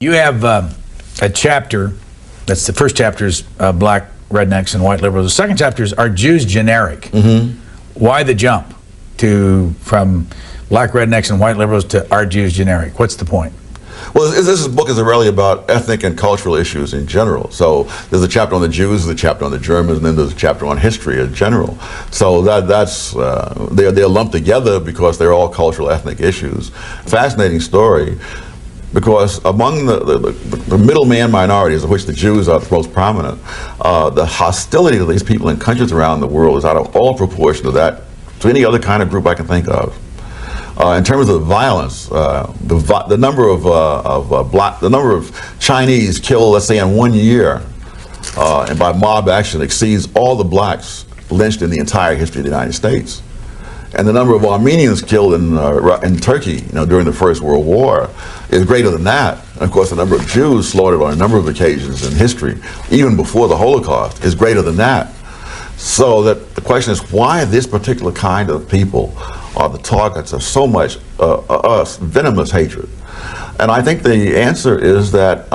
You have a chapter, that's the first chapter is black rednecks and white liberals. The second chapter is, are Jews generic? Mm-hmm. Why the jump from black rednecks and white liberals to are Jews generic? What's the point? Well, this book is really about ethnic and cultural issues in general. So there's a chapter on the Jews, there's a chapter on the Germans, and then there's a chapter on history in general. So they're lumped together because they're all cultural ethnic issues. Fascinating story, because among the middleman minorities, of which the Jews are the most prominent, the hostility to these people in countries around the world is out of all proportion to any other kind of group I can think of. In terms of violence, the number of Chinese killed, let's say, in 1 year, and by mob action, exceeds all the blacks lynched in the entire history of the United States. And the number of Armenians killed in Turkey, during the First World War, is greater than that. And of course, the number of Jews slaughtered on a number of occasions in history, even before the Holocaust, is greater than that. So that the question is, why this particular kind of people are the targets of so much venomous hatred? And I think the answer is that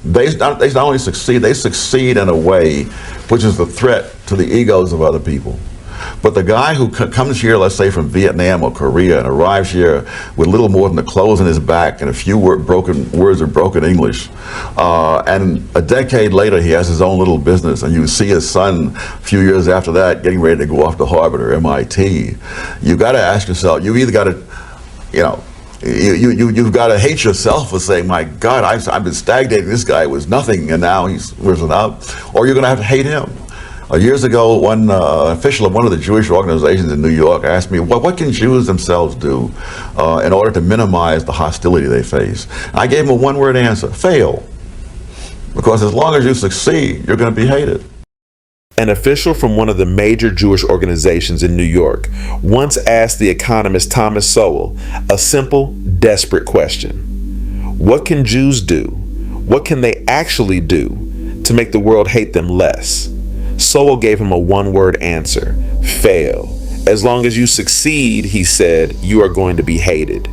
they not only succeed, they succeed in a way which is the threat to the egos of other people. But the guy who comes here, let's say from Vietnam or Korea, and arrives here with little more than the clothes on his back and a few words of broken English, and a decade later he has his own little business, and you see his son a few years after that getting ready to go off to Harvard or MIT, you've got to ask yourself, you've either got to, you've got to hate yourself for saying, my God, I've been stagnating, this guy was nothing and now he's risen up, or you're going to have to hate him. Years ago, one official of one of the Jewish organizations in New York asked me, what can Jews themselves do in order to minimize the hostility they face? And I gave him a one-word answer: fail. Because as long as you succeed, you're going to be hated. An official from one of the major Jewish organizations in New York once asked the economist Thomas Sowell a simple, desperate question. What can Jews do? What can they actually do to make the world hate them less? Sowell gave him a one-word answer: fail. As long as you succeed, he said, you are going to be hated.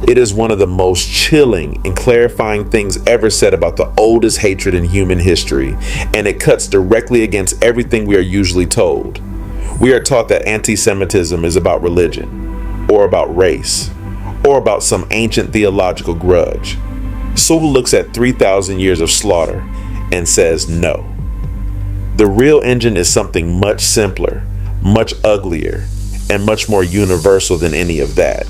It is one of the most chilling and clarifying things ever said about the oldest hatred in human history, and it cuts directly against everything we are usually told. We are taught that anti-Semitism is about religion, or about race, or about some ancient theological grudge. Sowell looks at 3,000 years of slaughter and says no. The real engine is something much simpler, much uglier, and much more universal than any of that.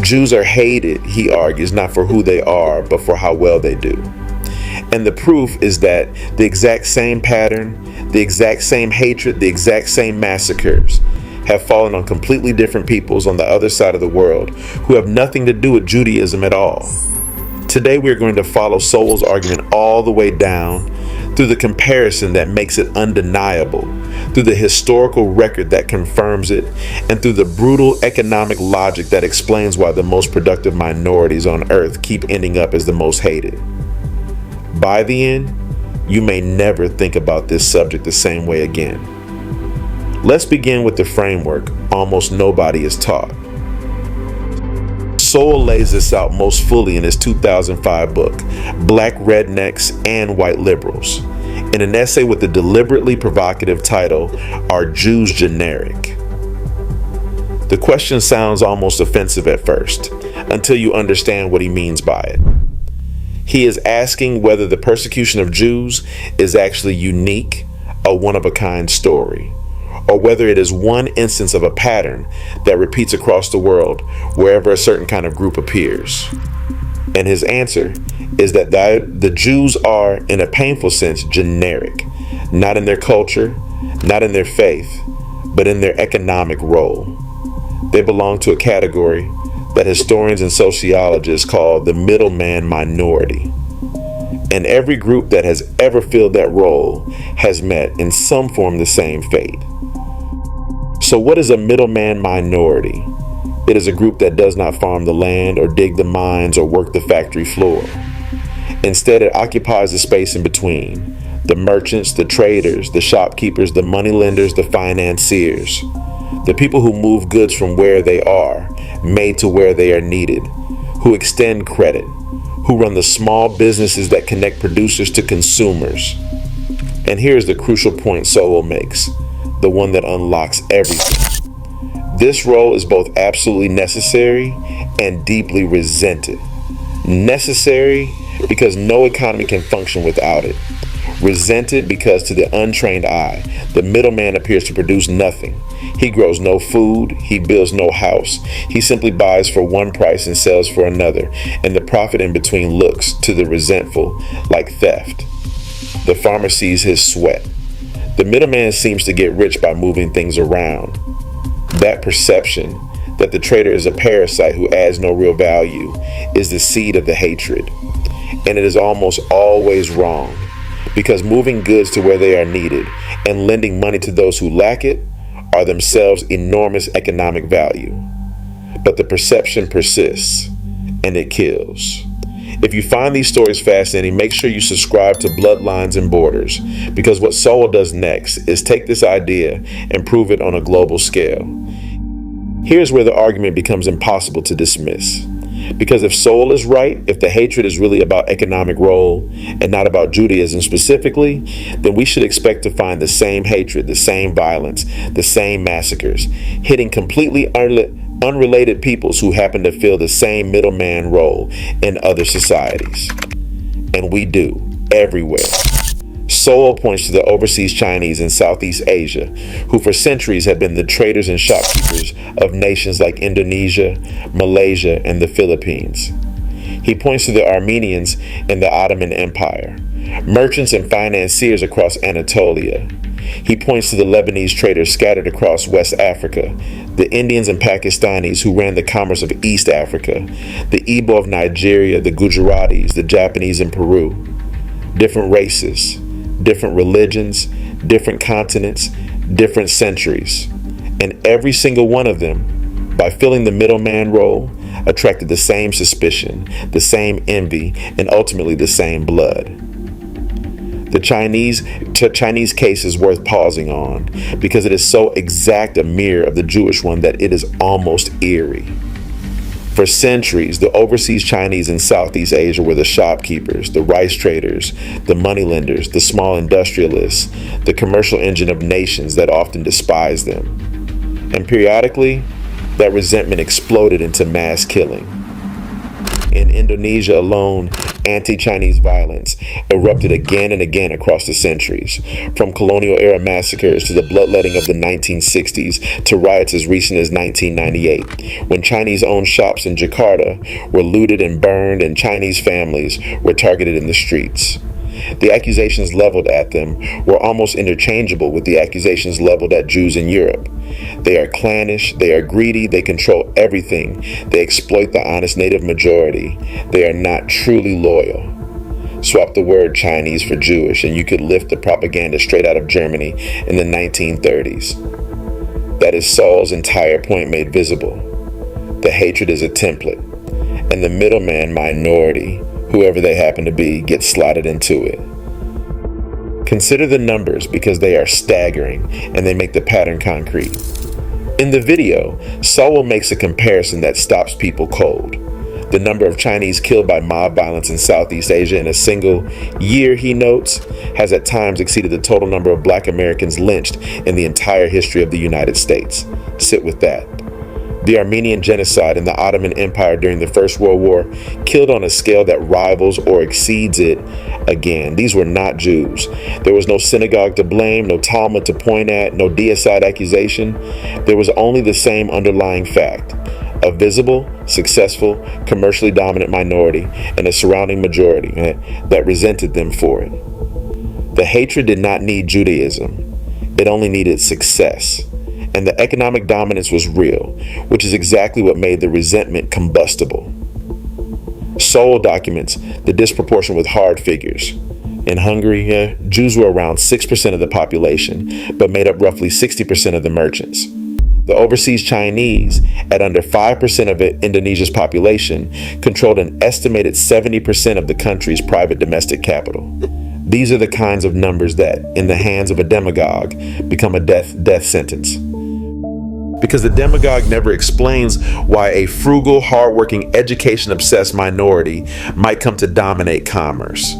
Jews are hated, he argues, not for who they are, but for how well they do. And the proof is that the exact same pattern, the exact same hatred, the exact same massacres have fallen on completely different peoples on the other side of the world who have nothing to do with Judaism at all. Today we are going to follow Sowell's argument all the way down, through the comparison that makes it undeniable, through the historical record that confirms it, and through the brutal economic logic that explains why the most productive minorities on earth keep ending up as the most hated. By the end, you may never think about this subject the same way again. Let's begin with the framework almost nobody is taught. Sowell lays this out most fully in his 2005 book, Black Rednecks and White Liberals, in an essay with the deliberately provocative title, Are Jews Generic? The question sounds almost offensive at first, until you understand what he means by it. He is asking whether the persecution of Jews is actually unique, a one-of-a-kind story, or whether it is one instance of a pattern that repeats across the world wherever a certain kind of group appears. And his answer is that the Jews are, in a painful sense, generic, not in their culture, not in their faith, but in their economic role. They belong to a category that historians and sociologists call the middleman minority. And every group that has ever filled that role has met in some form the same fate. So what is a middleman minority? It is a group that does not farm the land or dig the mines or work the factory floor. Instead, it occupies the space in between: the merchants, the traders, the shopkeepers, the moneylenders, the financiers, the people who move goods from where they are, made to where they are needed, who extend credit, who run the small businesses that connect producers to consumers. And here's the crucial point Sowell makes, the one that unlocks everything. This role is both absolutely necessary and deeply resented. Necessary because no economy can function without it. Resented because to the untrained eye, the middleman appears to produce nothing. He grows no food, he builds no house. He simply buys for one price and sells for another, and the profit in between looks, to the resentful, like theft. The farmer sees his sweat. The middleman seems to get rich by moving things around. That perception that the trader is a parasite who adds no real value is the seed of the hatred. And it is almost always wrong, because moving goods to where they are needed and lending money to those who lack it are themselves enormous economic value. But the perception persists, and it kills. If you find these stories fascinating, make sure you subscribe to Bloodlines and Borders, because what Sowell does next is take this idea and prove it on a global scale. Here's where the argument becomes impossible to dismiss. Because if Sowell is right, if the hatred is really about economic role and not about Judaism specifically, then we should expect to find the same hatred, the same violence, the same massacres, hitting completely unrelated peoples who happen to fill the same middleman role in other societies. And we do, everywhere. Sowell points to the overseas Chinese in Southeast Asia, who for centuries have been the traders and shopkeepers of nations like Indonesia, Malaysia, and the Philippines. He points to the Armenians in the Ottoman Empire, merchants and financiers across Anatolia. He points to the Lebanese traders scattered across West Africa, the Indians and Pakistanis who ran the commerce of East Africa, the Igbo of Nigeria, the Gujaratis, the Japanese in Peru. Different races, different religions, different continents, different centuries. And every single one of them, by filling the middleman role, attracted the same suspicion, the same envy, and ultimately the same blood. The Chinese case is worth pausing on because it is so exact a mirror of the Jewish one that it is almost eerie. For centuries, the overseas Chinese in Southeast Asia were the shopkeepers, the rice traders, the moneylenders, the small industrialists, the commercial engine of nations that often despised them. And periodically, that resentment exploded into mass killing. In Indonesia alone, anti-Chinese violence erupted again and again across the centuries, from colonial-era massacres to the bloodletting of the 1960s to riots as recent as 1998, when Chinese-owned shops in Jakarta were looted and burned and Chinese families were targeted in the streets. The accusations leveled at them were almost interchangeable with the accusations leveled at Jews in Europe. They are clannish, they are greedy, they control everything, they exploit the honest native majority, they are not truly loyal. Swap the word Chinese for Jewish and you could lift the propaganda straight out of Germany in the 1930s. That is Sowell's entire point made visible. The hatred is a template, and the middleman minority, whoever they happen to be, gets slotted into it. Consider the numbers because they are staggering and they make the pattern concrete. In the video, Sowell makes a comparison that stops people cold. The number of Chinese killed by mob violence in Southeast Asia in a single year, he notes, has at times exceeded the total number of Black Americans lynched in the entire history of the United States. Sit with that. The Armenian genocide in the Ottoman Empire during the First World War killed on a scale that rivals or exceeds it again. These were not Jews. There was no synagogue to blame, no Talmud to point at, no deicide accusation. There was only the same underlying fact: a visible, successful, commercially dominant minority and a surrounding majority that resented them for it. The hatred did not need Judaism. It only needed success. And the economic dominance was real, which is exactly what made the resentment combustible. Sowell documents the disproportion with hard figures. In Hungary, Jews were around 6% of the population, but made up roughly 60% of the merchants. The overseas Chinese, at under 5% of Indonesia's population, controlled an estimated 70% of the country's private domestic capital. These are the kinds of numbers that, in the hands of a demagogue, become a death sentence. Because the demagogue never explains why a frugal, hardworking, education-obsessed minority might come to dominate commerce.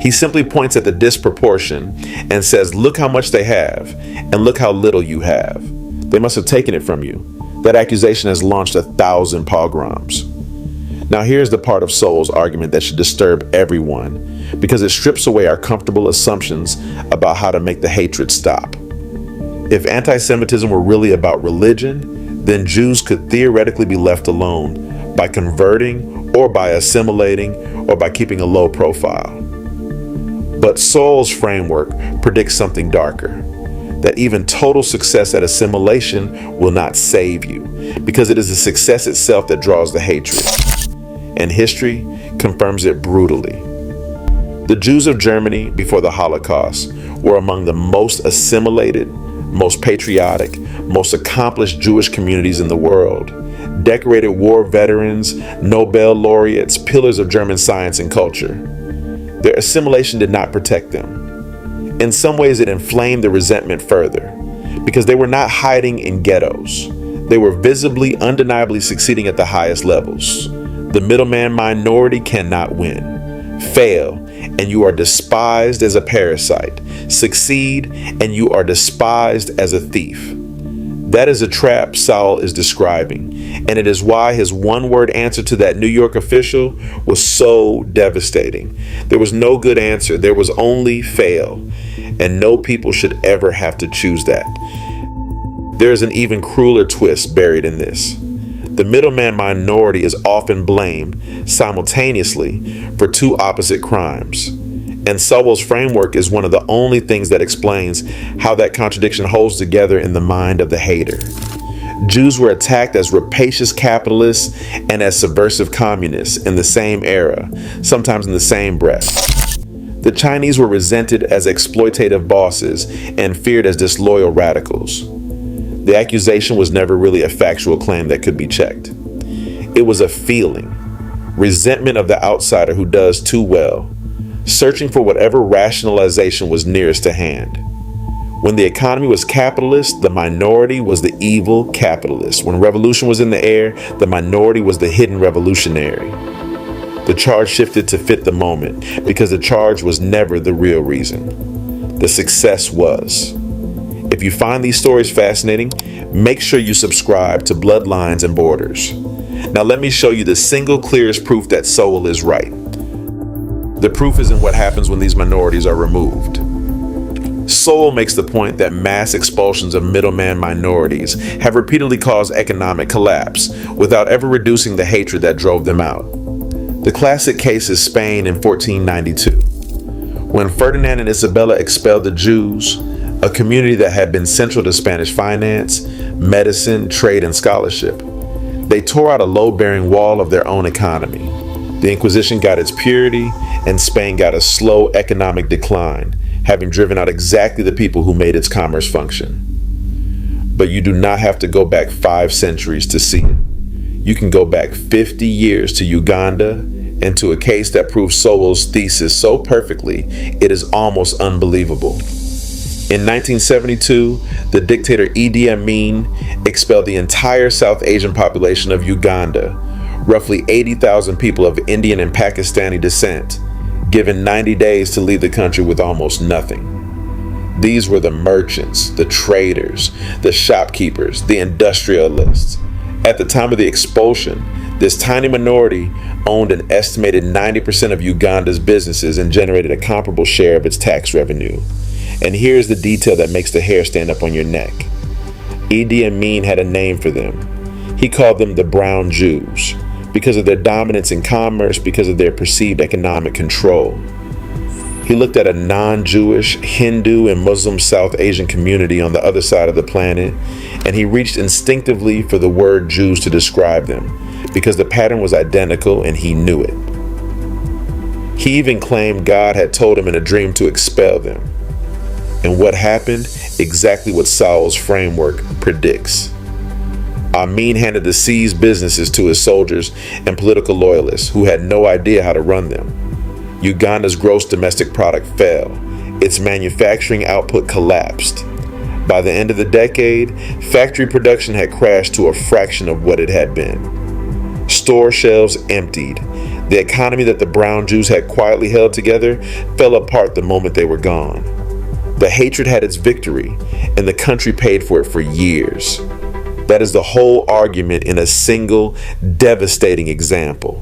He simply points at the disproportion and says, look how much they have, and look how little you have. They must have taken it from you. That accusation has launched 1,000 pogroms. Now here's the part of Sowell's argument that should disturb everyone, because it strips away our comfortable assumptions about how to make the hatred stop. If anti-Semitism were really about religion, then Jews could theoretically be left alone by converting or by assimilating or by keeping a low profile. But Sowell's framework predicts something darker, that even total success at assimilation will not save you, because it is the success itself that draws the hatred. And history confirms it brutally. The Jews of Germany before the Holocaust were among the most assimilated, most patriotic, most accomplished Jewish communities in the world. Decorated war veterans, Nobel laureates, pillars of German science and culture. Their assimilation did not protect them. In some ways, it inflamed the resentment further, because they were not hiding in ghettos. They were visibly, undeniably succeeding at the highest levels. The middleman minority cannot win. Fail, and you are despised as a parasite. Succeed, and you are despised as a thief. That is a trap Sowell is describing, and it is why his one-word answer to that New York official was so devastating. There was no good answer. There was only fail, and no people should ever have to choose that. There is an even crueler twist buried in this. The middleman minority is often blamed simultaneously for two opposite crimes. And Sowell's framework is one of the only things that explains how that contradiction holds together in the mind of the hater. Jews were attacked as rapacious capitalists and as subversive communists in the same era, sometimes in the same breath. The Chinese were resented as exploitative bosses and feared as disloyal radicals. The accusation was never really a factual claim that could be checked. It was a feeling, resentment of the outsider who does too well, searching for whatever rationalization was nearest to hand. When the economy was capitalist, the minority was the evil capitalist. When revolution was in the air, the minority was the hidden revolutionary. The charge shifted to fit the moment, because the charge was never the real reason. The success was. If you find these stories fascinating, make sure you subscribe to Bloodlines and Borders. Now let me show you the single clearest proof that Sowell is right. The proof is in what happens when these minorities are removed. Sowell makes the point that mass expulsions of middleman minorities have repeatedly caused economic collapse without ever reducing the hatred that drove them out. The classic case is Spain in 1492. When Ferdinand and Isabella expelled the Jews, a community that had been central to Spanish finance, medicine, trade, and scholarship, they tore out a load-bearing wall of their own economy. The Inquisition got its purity, and Spain got a slow economic decline, having driven out exactly the people who made its commerce function. But you do not have to go back 5 centuries to see it. You can go back 50 years to Uganda and to a case that proves Sowell's thesis so perfectly, it is almost unbelievable. In 1972, the dictator Idi Amin expelled the entire South Asian population of Uganda, roughly 80,000 people of Indian and Pakistani descent, given 90 days to leave the country with almost nothing. These were the merchants, the traders, the shopkeepers, the industrialists. At the time of the expulsion, this tiny minority owned an estimated 90% of Uganda's businesses and generated a comparable share of its tax revenue. And here's the detail that makes the hair stand up on your neck. Idi Amin had a name for them. He called them the Brown Jews, because of their dominance in commerce, because of their perceived economic control. He looked at a non-Jewish, Hindu, and Muslim South Asian community on the other side of the planet, and he reached instinctively for the word Jews to describe them, because the pattern was identical and he knew it. He even claimed God had told him in a dream to expel them. And what happened? Exactly what Sowell's framework predicts. Amin handed the seized businesses to his soldiers and political loyalists who had no idea how to run them. Uganda's gross domestic product fell. Its manufacturing output collapsed. By the end of the decade, factory production had crashed to a fraction of what it had been. Store shelves emptied. The economy that the brown Jews had quietly held together fell apart the moment they were gone. The hatred had its victory, and the country paid for it for years. That is the whole argument in a single, devastating example.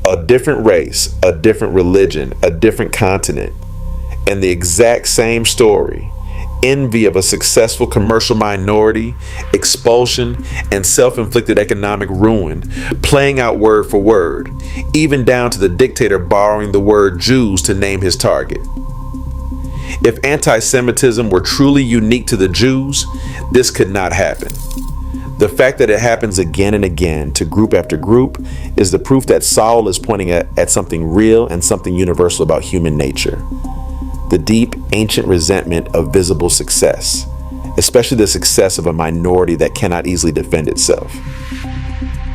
A different race, a different religion, a different continent, and the exact same story. Envy of a successful commercial minority, expulsion, and self-inflicted economic ruin, playing out word for word, even down to the dictator borrowing the word Jews to name his target. If anti-Semitism were truly unique to the Jews, this could not happen. The fact that it happens again and again to group after group is the proof that Sowell is pointing at something real and something universal about human nature. The deep, ancient resentment of visible success, especially the success of a minority that cannot easily defend itself.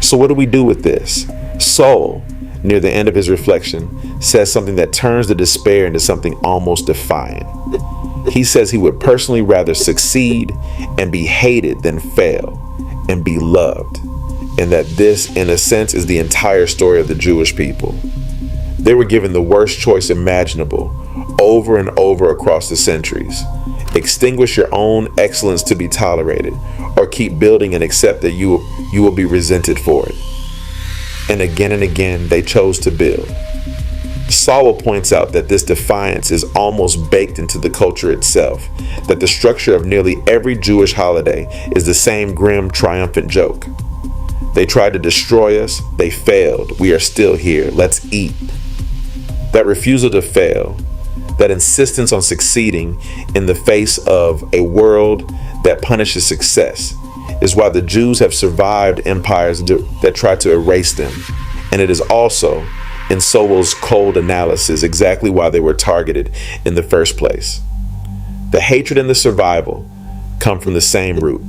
So what do we do with this? Sowell, near the end of his reflection, says something that turns the despair into something almost defiant. He says he would personally rather succeed and be hated than fail and be loved, and that this, in a sense, is the entire story of the Jewish people. They were given the worst choice imaginable, over and over across the centuries. Extinguish your own excellence to be tolerated, or keep building and accept that you will be resented for it. And again, they chose to build. Sowell points out that this defiance is almost baked into the culture itself, that the structure of nearly every Jewish holiday is the same grim, triumphant joke. They tried to destroy us, they failed, we are still here, let's eat. That refusal to fail, that insistence on succeeding in the face of a world that punishes success, is why the Jews have survived empires that try to erase them. And it is also, in Sowell's cold analysis, exactly why they were targeted in the first place. The hatred and the survival come from the same root.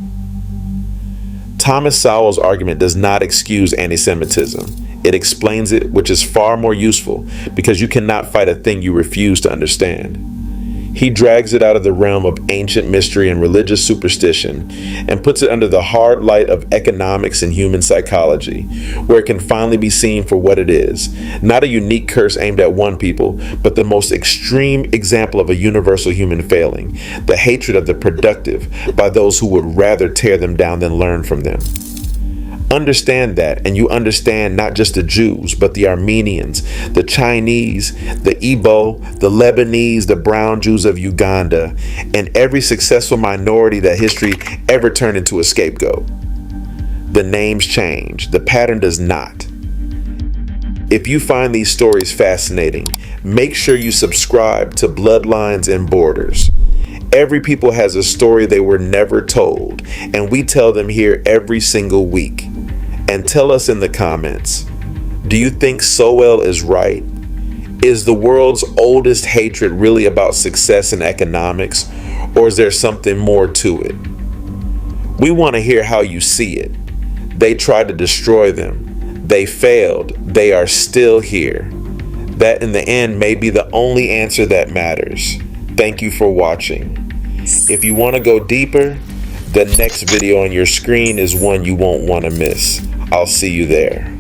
Thomas Sowell's argument does not excuse anti-Semitism. It explains it, which is far more useful, because you cannot fight a thing you refuse to understand. He drags it out of the realm of ancient mystery and religious superstition and puts it under the hard light of economics and human psychology, where it can finally be seen for what it is, not a unique curse aimed at one people, but the most extreme example of a universal human failing, the hatred of the productive by those who would rather tear them down than learn from them. Understand that, and you understand not just the Jews, but the Armenians, the Chinese, the Igbo, the Lebanese, the brown Jews of Uganda, and every successful minority that history ever turned into a scapegoat. The names change, the pattern does not. If you find these stories fascinating, make sure you subscribe to Bloodlines and Borders. Every people has a story they were never told, and we tell them here every single week. And tell us in the comments, do you think Sowell is right? Is the world's oldest hatred really about success and economics, or is there something more to it? We want to hear how you see it. They tried to destroy them. They failed. They are still here. That in the end may be the only answer that matters. Thank you for watching. If you want to go deeper, the next video on your screen is one you won't want to miss. I'll see you there.